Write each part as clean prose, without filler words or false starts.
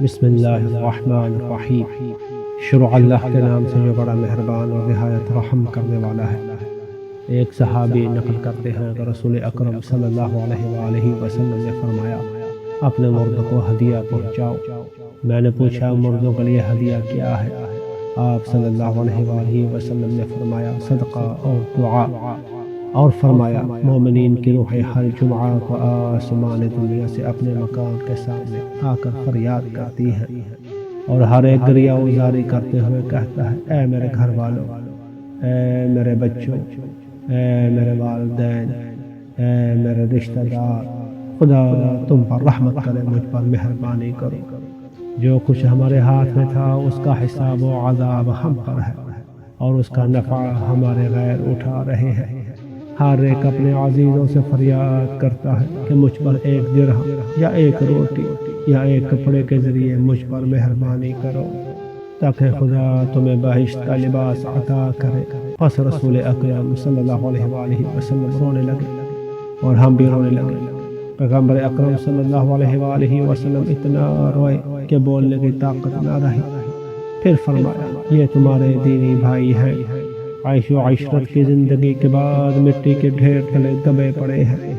بسم اللہ الرحمن الرحیم۔ شروع اللہ کے نام سے جو بڑا مہربان اور نہایت رحم کرنے والا ہے۔ ایک صحابی نقل کرتے ہیں کہ رسول اکرم صلی اللہ علیہ وآلہ وسلم نے فرمایا، اپنے مرد کو ہدیہ پہنچاؤ۔ میں نے پوچھا، مردوں کے لیے ہدیہ کیا ہے؟ آپ صلی اللہ علیہ وآلہ وسلم نے فرمایا، صدقہ اور دعا، اور فرمایا، مومنین کی روحیں ہر جمعہ کو آسمان دنیا سے اپنے مکان کے سامنے آ کر فریاد کرتی ہیں، اور ہر ایک گریہ وزاری کرتے ہوئے کہتا ہے، اے میرے گھر والوں، اے میرے بچوں، اے میرے والدین، اے میرے رشتہ دار، خدا تم پر رحمت کرے، مجھ پر مہربانی کرو۔ جو کچھ ہمارے ہاتھ میں تھا اس کا حساب و عذاب ہم پر ہے، اور اس کا نفع ہمارے غیر اٹھا رہے ہیں۔ ہر ایک اپنے عزیزوں سے فریاد کرتا ہے کہ مجھ پر ایک درہم یا ایک روٹی یا ایک کپڑے کے ذریعے مجھ پر مہربانی کرو تاکہ خدا تمہیں بہشت کا لباس عطا کرے۔ پس رسول اکرم صلی اللہ علیہ وآلہ وسلم رونے لگے اور ہم بھی رونے لگے۔ پیغمبر اکرم صلی اللہ علیہ وآلہ وسلم اتنا روئے کہ بولنے کی طاقت نہ رہی۔ پھر فرمایا، یہ تمہارے دینی بھائی ہیں، عیش و عشرت کی زندگی کے بعد مٹی کے ڈھیر تلے دبے پڑے ہیں۔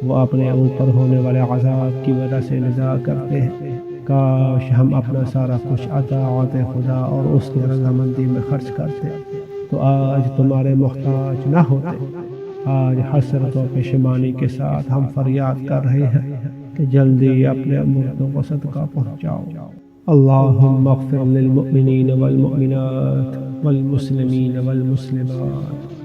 وہ اپنے اوپر ہونے والے عذاب کی وجہ سے ندا کرتے ہیں، کاش ہم اپنا سارا کچھ اطاعت خدا اور اس کی رضامندی میں خرچ کرتے تو آج تمہارے محتاج نہ ہوتے۔ آج حسرت و پشیمانی کے ساتھ ہم فریاد کر رہے ہیں کہ جلدی اپنے مردوں کو صدقہ پہنچاؤ۔ اللہم اغفر للمؤمنین والمؤمنات والمسلمین والمسلمات